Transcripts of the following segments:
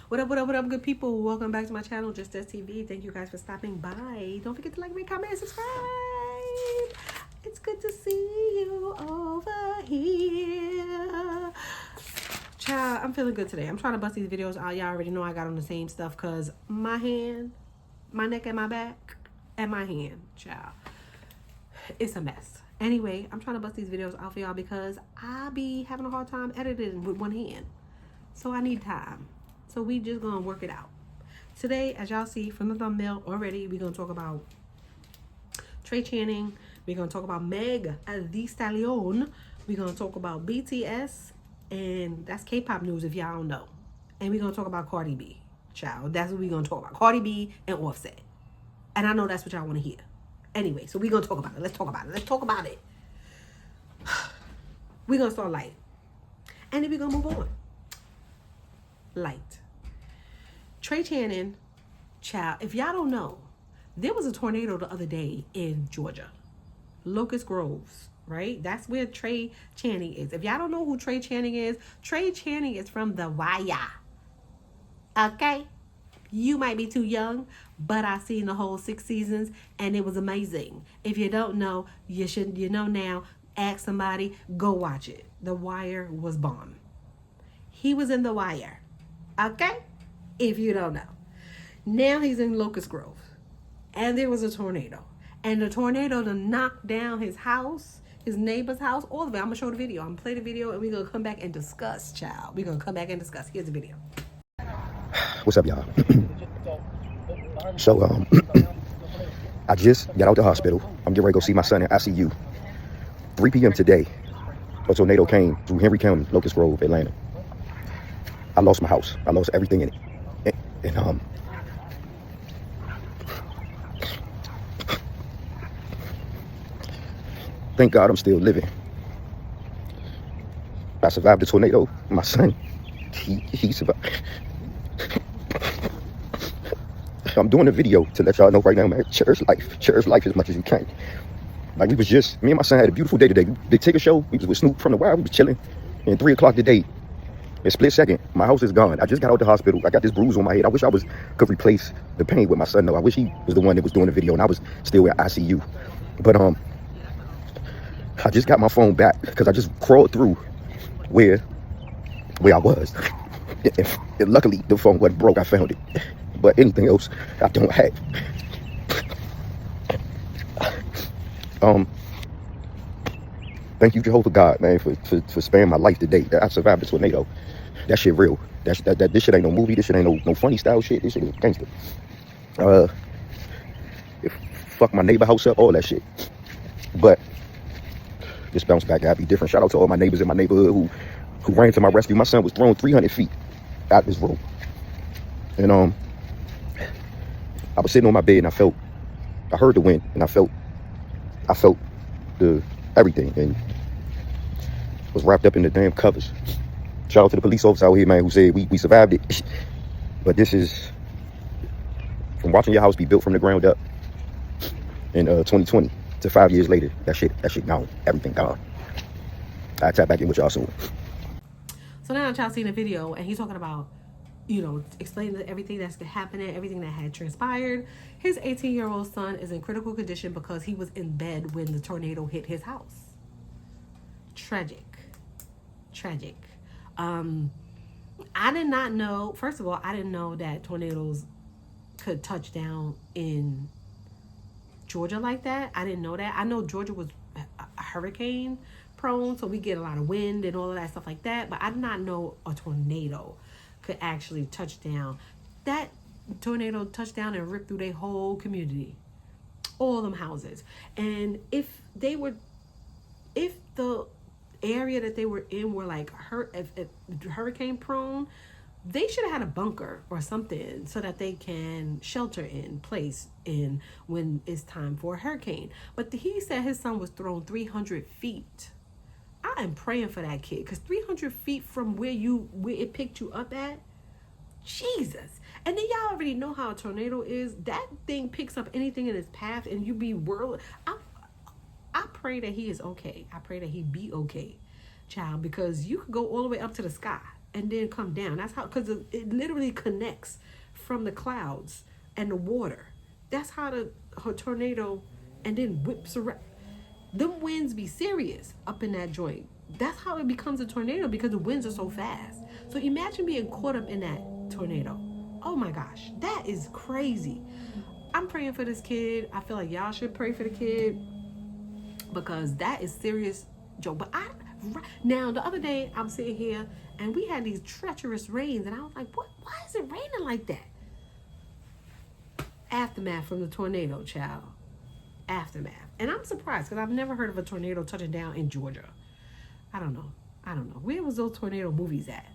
What up, good people? Welcome back to my channel, Just As TV. Thank you guys for stopping by. Don't forget to like, rate, comment, and subscribe. It's good to see you over here. Child, I'm feeling good today. I'm trying to bust these videos out. Y'all already know I got on the same stuff because my hand, my neck and my back, and my hand, child, it's a mess. Anyway, I'm trying to bust these videos out for y'all because I be having a hard time editing with one hand. So I need time. So we just gonna work it out. Today, as y'all see from the thumbnail already, we're gonna talk about Trey Channing. We're gonna talk about Meg the Stallion. We're gonna talk about BTS, and that's K-pop news if y'all don't know. And we're gonna talk about Cardi B. Child, that's what we're gonna talk about. Cardi B and Offset. And I know that's what y'all wanna hear. Anyway, so we're gonna talk about it. Let's talk about it. Let's talk about it. We're gonna start light. And then we're gonna move on. Light. Trey Channing, child, if y'all don't know, there was a tornado the other day in Georgia. Locust Groves, right? That's where Trey Channing is. If y'all don't know who Trey Channing is from The Wire. Okay? You might be too young, but I seen the whole 6 seasons and it was amazing. If you don't know, you should, you know now. Ask somebody, go watch it. The Wire was bomb. He was in The Wire. Okay? If you don't know. Now he's in Locust Grove. And there was a tornado. And the tornado done knocked down his house, his neighbor's house, all of it. I'm going to show the video. I'm going to play the video and we're going to come back and discuss, child. We're going to come back and discuss. Here's the video. What's up, y'all? So, I just got out the hospital. I'm getting ready to go see my son in ICU. 3 p.m. today, a tornado came through Henry County, Locust Grove, Atlanta. I lost my house. I lost everything in it. And thank God I'm still living. I survived the tornado. My son, he survived. I'm doing a video to let y'all know right now, man. Cherish life as much as you can. Like, we was just, me and my son had a beautiful day today. They take a show. We was with Snoop from The Wire. We was chilling. And 3 o'clock today, in a split second, my house is gone. I just got out the hospital. I got this bruise on my head. I wish I could replace the pain with my son, though. I wish he was the one that was doing the video and I was still in ICU. But I just got my phone back because I just crawled through where I was. And luckily, the phone wasn't broke. I found it. But anything else, I don't have. Thank you, Jehovah God, man, for sparing my life today. I survived the tornado. That shit real. This shit ain't no movie. This shit ain't no funny style shit. This shit is gangster. Fuck my neighbor house up, all that shit. But this bounce back gotta be different. Shout out to all my neighbors in my neighborhood who ran to my rescue. My son was thrown 300 feet out this room. And I was sitting on my bed and I heard the wind and I felt the everything and was wrapped up in the damn covers. Shout out to the police officer out here, man, who said we survived it. But this is from watching your house be built from the ground up in 2020 to 5 years later. That shit gone. Everything gone. I tap back in with y'all soon. So now y'all seen the video and he's talking about, you know, explaining everything that's happening, everything that had transpired. His 18-year-old son is in critical condition because he was in bed when the tornado hit his house. Tragic. I did not know, first of all, I didn't know that tornadoes could touch down in Georgia like that. I didn't know that. I know Georgia was a hurricane prone, so we get a lot of wind and all of that stuff like that, but I did not know a tornado could actually touch down. That tornado touched down and ripped through their whole community, all them houses. And if the area that they were in were like hurricane prone, they should have had a bunker or something so that they can shelter in place in when it's time for a hurricane. But he said his son was thrown 300 feet. I am praying for that kid, because 300 feet from where it picked you up at, Jesus. And then y'all already know how a tornado is. That thing picks up anything in its path and you be whirling. I pray that he is okay. I pray that he be okay, child, because you could go all the way up to the sky. and then come down. That's how, because it literally connects from the clouds and the water. That's how a tornado, and then whips around. Them winds be serious up in that joint. That's how it becomes a tornado, because the winds are so fast. So imagine being caught up in that tornado. Oh my gosh, that is crazy. I'm praying for this kid. I feel like y'all should pray for the kid, because that is serious joke. But now the other day I'm sitting here and we had these treacherous rains, and I was like, what? Why is it raining like that? Aftermath from the tornado, child. Aftermath. And I'm surprised, because I've never heard of a tornado touching down in Georgia. I don't know. Where was those tornado movies at?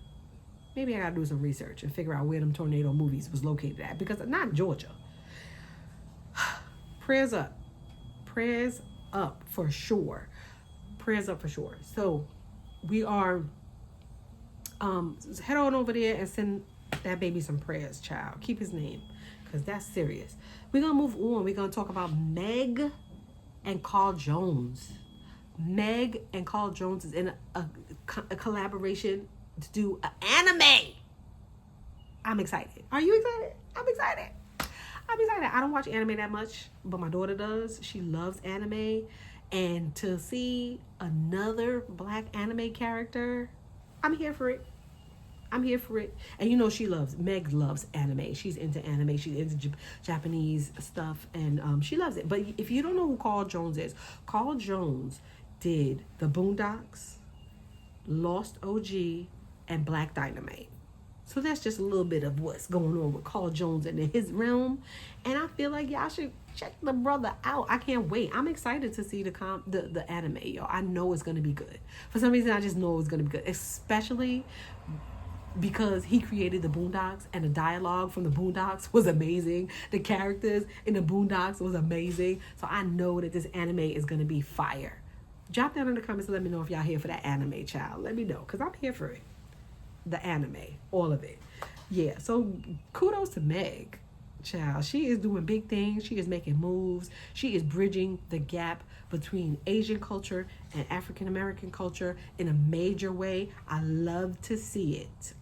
Maybe I gotta do some research and figure out where them tornado movies was located at, because not Georgia. Prayers up. Prayers up for sure. Prayers up for sure. So we are head on over there and send that baby some prayers, child. Keep his name, because that's serious. We're gonna move on. We're gonna talk about Meg and Carl Jones. Meg and Carl Jones is in a collaboration to do an anime. I'm excited. Are you excited? I'm excited. I don't watch anime that much, but my daughter does. She loves anime. And to see another black anime character, I'm here for it. And you know, Meg loves anime. She's into anime. She's into Japanese stuff, and she loves it. But if you don't know who Carl Jones is, Carl Jones did The Boondocks, Lost OG, and Black Dynamite. So that's just a little bit of what's going on with Carl Jones and his realm. And I feel like y'all should check the brother out. I can't wait. I'm excited to see the anime, yo. I know it's going to be good. For some reason, I just know it's going to be good. Especially because he created the Boondocks, and the dialogue from the Boondocks was amazing. The characters in the Boondocks was amazing. So I know that this anime is going to be fire. Drop down in the comments and let me know if y'all here for that anime, child. Let me know, because I'm here for it. The anime, all of it. Yeah, so kudos to Meg, child. She is doing big things. She is making moves. She is bridging the gap between Asian culture and African American culture in a major way. I love to see it.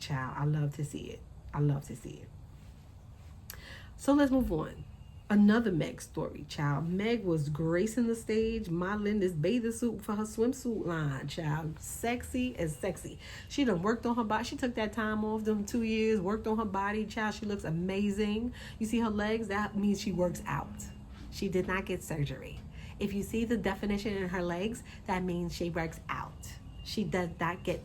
Child. I love to see it. So let's move on. Another Meg story, child. Meg was gracing the stage, modeling this bathing suit for her swimsuit line, child. Sexy as sexy. She done worked on her body. She took that time off, them 2 years, worked on her body, child. She looks amazing. You see her legs? That means she works out. She did not get surgery. If you see the definition in her legs, that means she works out. She does not get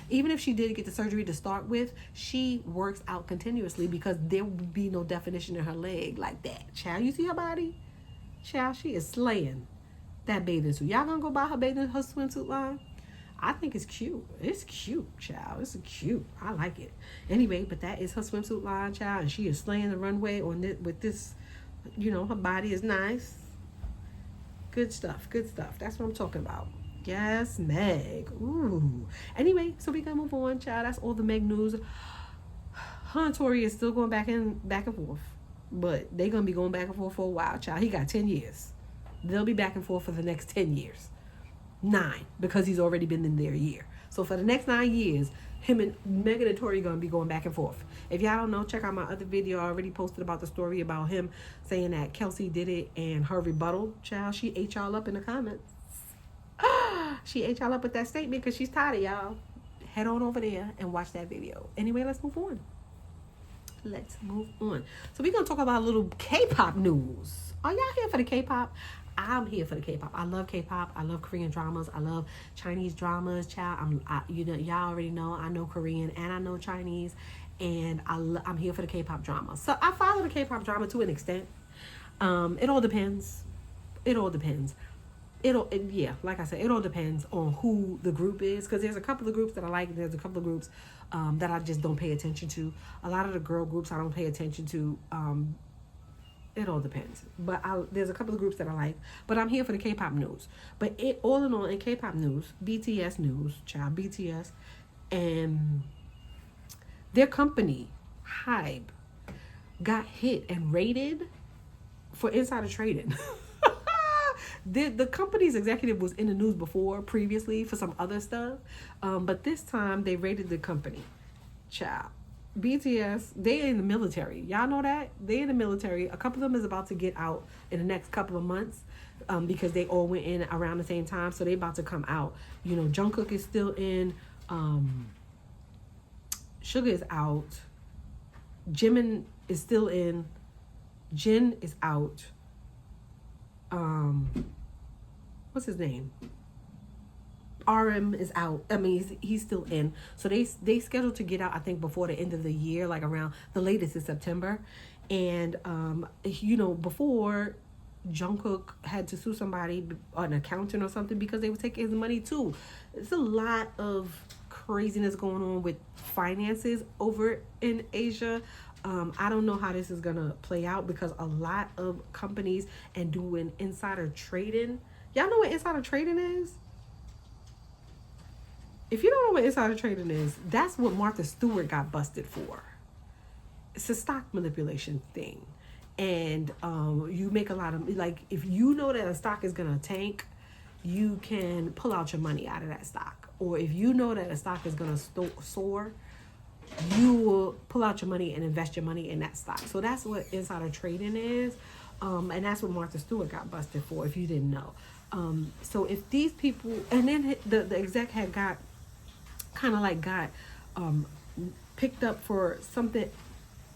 even if she did get the surgery to start with, she works out continuously, because there would be no definition in her leg like that. Child, you see her body? Child, she is slaying that bathing suit. Y'all gonna go buy her swimsuit line? I think it's cute. It's cute, child. It's cute. I like it. Anyway, but that is her swimsuit line, child, and she is slaying the runway with this. You know, her body is nice. Good stuff. That's what I'm talking about. Yes, Meg. Ooh. Anyway, so we gonna move on, child. That's all the Meg news. Her and Tori is still going back and forth, but they gonna be going back and forth for a while, child. He got 10 years. They'll be back and forth for the next 10 years. 9, because he's already been in there a year. So for the next 9 years, him and Megan and Tori gonna be going back and forth. If y'all don't know, check out my other video. I already posted about the story about him saying that Kelsey did it, and her rebuttal, child. She ate y'all up in the comments. She ate y'all up with that statement because she's tired of y'all. Head on over there and watch that video. Anyway, let's move on. So we're going to talk about a little K-pop news. Are y'all here for the K-pop? I'm here for the K-pop. I love K-pop. I love Korean dramas. I love Chinese dramas, child. Y'all already know I know Korean and I know Chinese, and I'm here for the K-pop drama. So I follow the K-pop drama to an extent. It all depends. Like I said, it all depends on who the group is, because there's a couple of groups that I like, and there's a couple of groups that I just don't pay attention to. A lot of the girl groups I don't pay attention to. It all depends. But there's a couple of groups that I like, but I'm here for the K-pop news. But all in all, in K-pop news, BTS news, child, BTS, and their company, Hybe, got hit and raided for insider trading. the company's executive was in the news before previously for some other stuff, but this time they raided the company. Child. BTS, they in the military. Y'all know that? They in the military. A couple of them is about to get out in the next couple of months, because they all went in around the same time. So they about to come out. You know, Jungkook is still in. Sugar is out. Jimin is still in. Jin is out. What's his name? RM is out. I mean, he's still in. So they scheduled to get out, I think, before the end of the year, like around the latest is September. And you know, before Jungkook had to sue somebody, an accountant or something, because they were taking his money too. It's a lot of craziness going on with finances over in Asia. I don't know how this is gonna play out, because a lot of companies and doing insider trading. Y'all know what insider trading is? If you don't know what insider trading is, that's what Martha Stewart got busted for. It's a stock manipulation thing. And you make a lot of, like, if you know that a stock is going to tank, you can pull out your money out of that stock. Or if you know that a stock is going to soar, you will pull out your money and invest your money in that stock. So that's what insider trading is. And that's what Martha Stewart got busted for, if you didn't know. So if these people, and then the exec had got picked up for something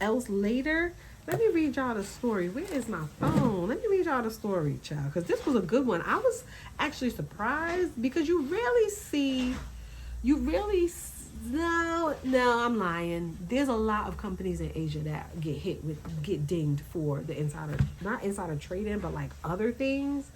else later. Let me read y'all the story. Where is my phone? Let me read y'all the story, child, because this was a good one. I was actually surprised, because you really no, I'm lying. There's a lot of companies in Asia that get dinged for the not insider trading, but like other things.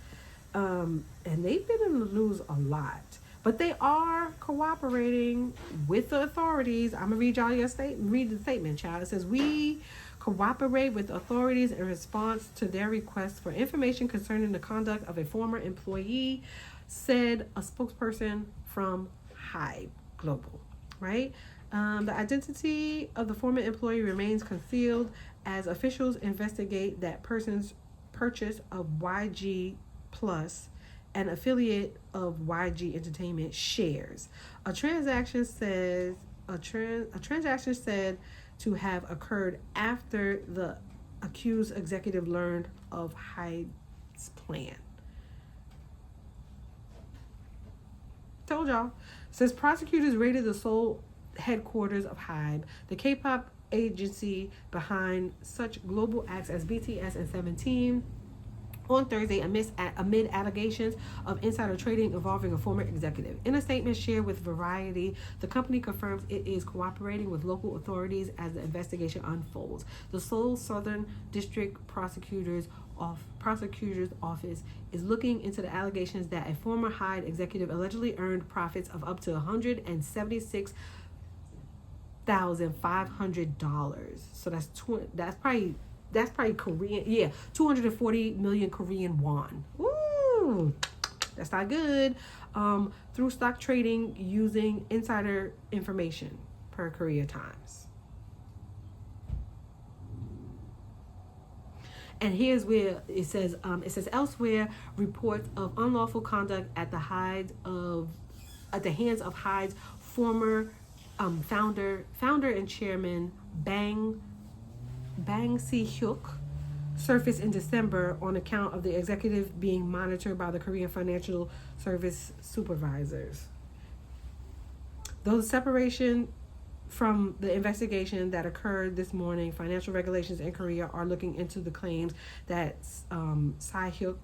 And they've been in the news a lot. But they are cooperating with the authorities. I'm gonna read y'all read the statement, child. It says, we cooperate with authorities in response to their requests for information concerning the conduct of a former employee, said a spokesperson from HYBE Global, right? The identity of the former employee remains concealed as officials investigate that person's purchase of YG Plus, an affiliate of YG Entertainment, shares. A transaction said to have occurred after the accused executive learned of HYBE's plan. Told y'all. Says prosecutors raided the Seoul headquarters of HYBE, the K-pop agency behind such global acts as BTS and 17, on Thursday amid allegations of insider trading involving a former executive. In a statement shared with Variety, the company confirms it is cooperating with local authorities as the investigation unfolds. The Seoul Southern District Prosecutor's Office is looking into the allegations that a former HYBE executive allegedly earned profits of up to $176,500. So that's probably Korean. Yeah, 240 million Korean won. Woo! That's not good. Through stock trading using insider information, per Korea Times. And here's where it says elsewhere, reports of unlawful conduct at the hands of HYBE's former founder and chairman Bang Si-hyuk surfaced in December on account of the executive being monitored by the Korean Financial Service supervisors. Though the separation from the investigation that occurred this morning, financial regulations in Korea are looking into the claims that Si-hyuk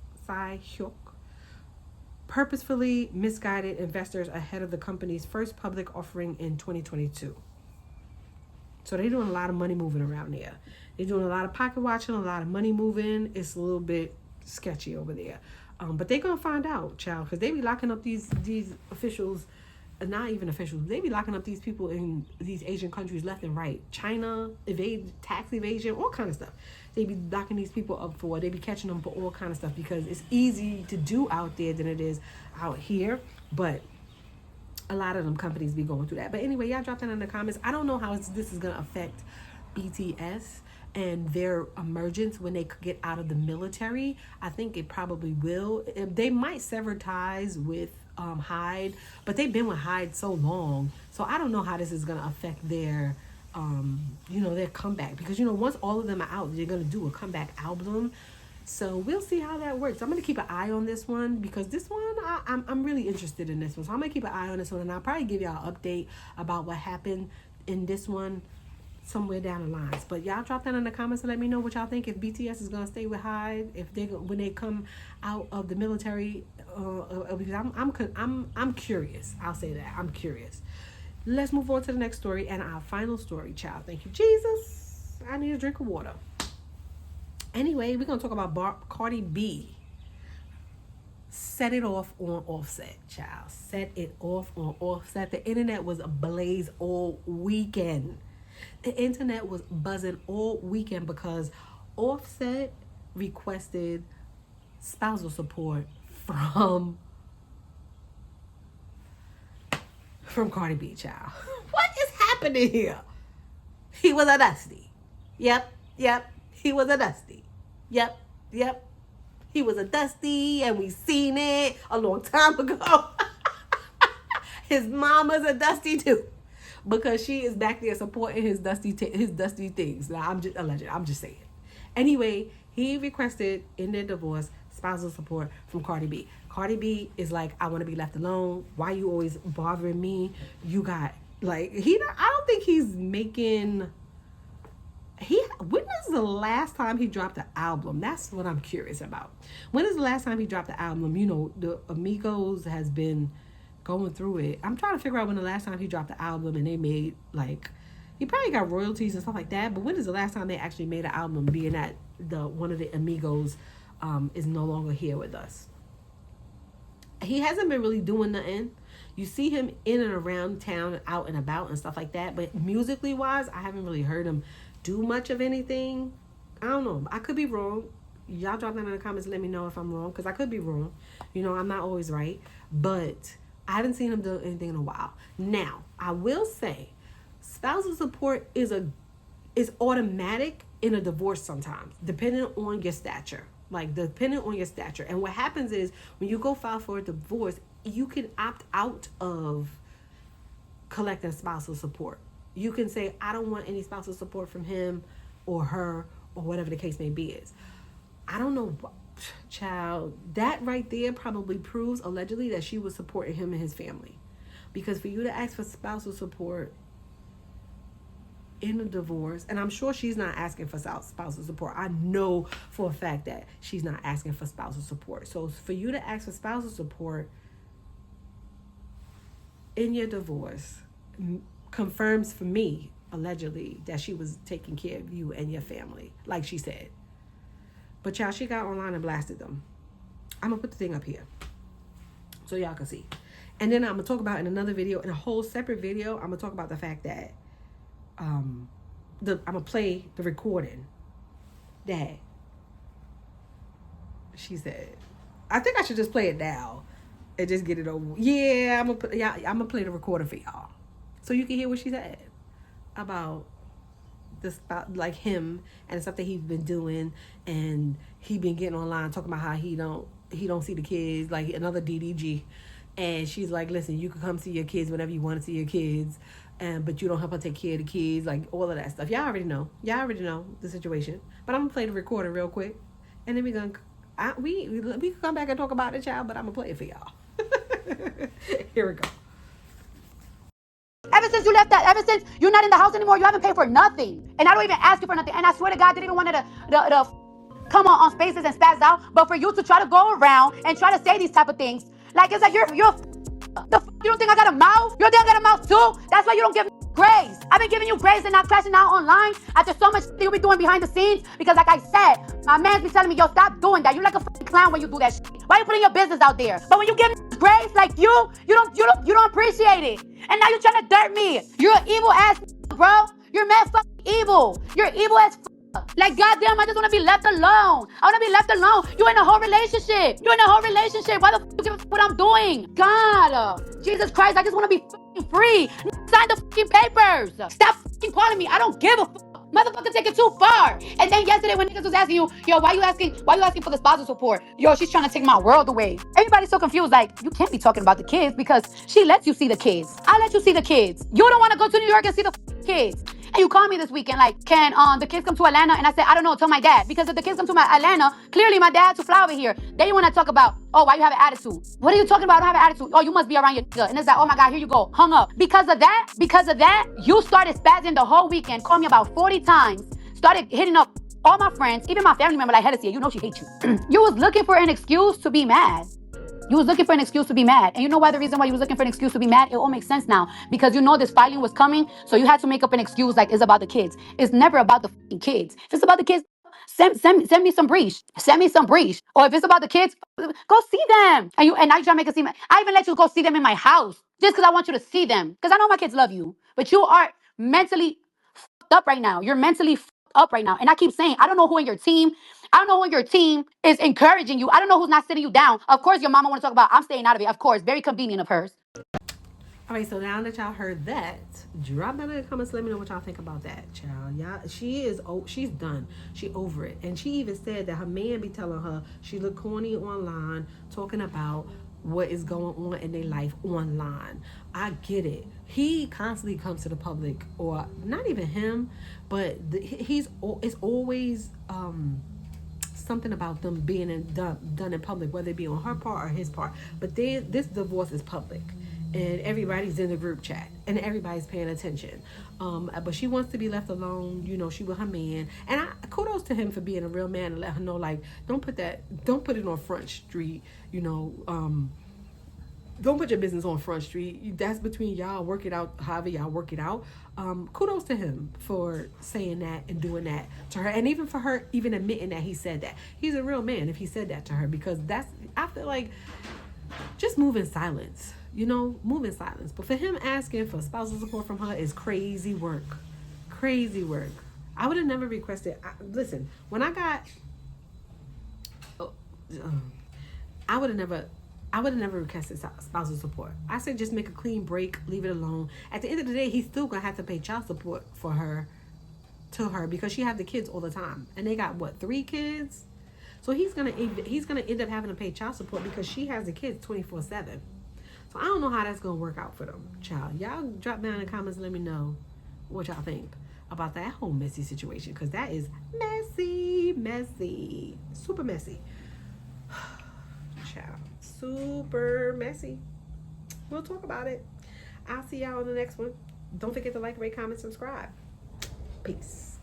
purposefully misguided investors ahead of the company's first public offering in 2022. So they're doing a lot of money moving around there. They're doing a lot of pocket watching, a lot of money moving. It's a little bit sketchy over there. But they're going to find out, child, because they be locking up these officials, not even officials. They be locking up these people in these Asian countries left and right. China, tax evasion, all kind of stuff. They be locking these people up for. They be catching them for all kind of stuff, because it's easy to do out there than it is out here. But a lot of them companies be going through that. But anyway, y'all drop that in the comments. I don't know how this is going to affect BTS and their emergence when they could get out of the military. I think it probably will. They might sever ties with Hyde, but they've been with Hyde so long, so I don't know how this is going to affect their their comeback, because once all of them are out, they're going to do a comeback album. So we'll see how that works. I'm going to keep an eye on this one, because this one, I'm really interested in this one. So I'm going to keep an eye on this one, and I'll probably give y'all an update about what happened in this one somewhere down the lines. But y'all drop that in the comments and let me know what y'all think, if BTS is going to stay with Hyde, if they when they come out of the military, because I'm curious. I'll say that. I'm curious. Let's move on to the next story, and our final story, child. Thank you, Jesus. I need a drink of water. Anyway, we're going to talk about Cardi B. Set it off on Offset, child. Set it off on Offset. The internet was ablaze all weekend. The internet was buzzing all weekend because Offset requested spousal support from Cardi B, child. What is happening here? He was a dusty. Yep. He was a dusty. Yep. He was a dusty, and we seen it a long time ago. His mama's a dusty too, because she is back there supporting his dusty things. Now, I'm just alleged. I'm just saying. Anyway, he requested in their divorce spousal support from Cardi B. Cardi B is like, I want to be left alone. Why you always bothering me? You got I don't think he's making. When is the last time he dropped an album? That's what I'm curious about. When is the last time he dropped the album? The Amigos has been going through it. I'm trying to figure out when the last time he dropped the album and they made, he probably got royalties and stuff like that, but when is the last time they actually made an album, being that one of the Amigos is no longer here with us? He hasn't been really doing nothing. You see him in and around town, out and about and stuff like that, but musically wise, I haven't really heard him do much of anything. I don't know. I could be wrong. Y'all drop that in the comments and let me know if I'm wrong, because I could be wrong. I'm not always right, but I haven't seen him do anything in a while. Now, I will say spousal support is automatic in a divorce sometimes, depending on your stature. And what happens is, when you go file for a divorce, you can opt out of collecting spousal support. You can say, I don't want any spousal support from him or her, or whatever the case may be is. I don't know, child. That right there probably proves, allegedly, that she was supporting him and his family. Because for you to ask for spousal support in a divorce, and I'm sure she's not asking for spousal support. I know for a fact that she's not asking for spousal support. So for you to ask for spousal support in your divorce confirms for me, allegedly, that she was taking care of you and your family, like she said. But y'all, she got online and blasted them. I'm gonna put the thing up here so y'all can see. And then I'm gonna talk about in another video, in a whole separate video, I'm gonna talk about the fact that I'm gonna play the recording that she said. I think I should just play it now and just get it over. Yeah, I'm gonna play the recording for y'all, so you can hear what she said about him and the stuff that he's been doing, and he been getting online talking about how he don't see the kids, like another DDG. And she's like, listen, you can come see your kids whenever you want to see your kids, but you don't help her take care of the kids, like all of that stuff. Y'all already know the situation. But I'm gonna play the recording real quick, and then we can come back and talk about the child. But I'm gonna play it for y'all. Here we go. Ever since you're not in the house anymore, you haven't paid for nothing. And I don't even ask you for nothing. And I swear to God, I didn't even want to come on spaces and spaz out. But for you to try to go around and try to say these type of things, like it's like you don't think I got a mouth? You don't think I got a mouth too? That's why you don't give me grace. I've been giving you grace and not crashing out online after so much you be doing behind the scenes. Because like I said, my man's be telling me, yo, stop doing that. You're like a clown when you do that shit. Why are you putting your business out there? But when you give me grace, like you don't appreciate it. And now you're trying to dirt me. You're an evil ass, bro. You're mad fucking evil. You're evil as like, goddamn, I just want to be left alone. I want to be left alone. You're in a whole relationship. Why the you give a what I'm doing? God, Jesus Christ, I just want to be fucking free. Sign the fucking papers. Stop fucking calling me. I don't give a fuck. Motherfucker, take it too far. And then yesterday when niggas was asking you, yo, why you asking for the spousal support? Yo, she's trying to take my world away. Everybody's so confused. Like, you can't be talking about the kids because she lets you see the kids. I let you see the kids. You don't want to go to New York and see the kids. And you called me this weekend like, can the kids come to Atlanta? And I said, I don't know, tell my dad. Because if the kids come to my Atlanta, clearly my dad to fly over here. They want to talk about, oh, why you have an attitude? What are you talking about? I don't have an attitude. Oh, you must be around your nigga. And it's like, oh my God, here you go. Hung up. Because of that, you started spazzing the whole weekend. Called me about 40 times. Started hitting up all my friends, even my family member like Hennessy. You know she hates you. You was looking for an excuse to be mad. You was looking for an excuse to be mad. And you know why the reason why you was looking for an excuse to be mad? It all makes sense now. Because you know this filing was coming, so you had to make up an excuse like it's about the kids. It's never about the fucking kids. If it's about the kids, send me some breach. Send me some breach. Or if it's about the kids, go see them. And now you try to make it seem like I even let you go see them in my house. Just because I want you to see them. Because I know my kids love you. But you are mentally fucked up right now. You're mentally fucked up right now. And I keep saying, I don't know who in your team. I don't know who in your team is encouraging you. I don't know who's not sitting you down. Of course, your mama want to talk about, I'm staying out of it. Of course, very convenient of hers. All right, so now that y'all heard that, drop down in the comments. Let me know what y'all think about that, child. Y'all, she's done. She over it, and she even said that her man be telling her she look corny online, talking about what is going on in their life online. I get it. He constantly comes to the public, or not even him, but it's always something about them being done in public, whether it be on her part or his part. But this divorce is public, and everybody's in the group chat, and everybody's paying attention. But she wants to be left alone. You know, she with her man, and kudos to him for being a real man and let her know, like, don't put it on Front Street. You know, don't put your business on Front Street. That's between y'all. Work it out however y'all work it out. Kudos to him for saying that and doing that to her. And even for her even admitting that he said that. He's a real man if he said that to her, because I feel like just move in silence. You know, move in silence. But for him asking for spousal support from her is crazy work. Crazy work. I would have never requested. Listen, when I got... I would have never requested spousal support. I said just make a clean break, leave it alone. At the end of the day, he's still gonna have to pay child support to her because she have the kids all the time, and they got 3 kids. So he's gonna end up having to pay child support because she has the kids 24/7. So I don't know how that's gonna work out for them, child. Y'all drop down in the comments and let me know what y'all think about that whole messy situation, because that is messy, super messy. Child, super messy. We'll talk about it. I'll see y'all on the next one. Don't forget to like, rate, comment, subscribe. Peace.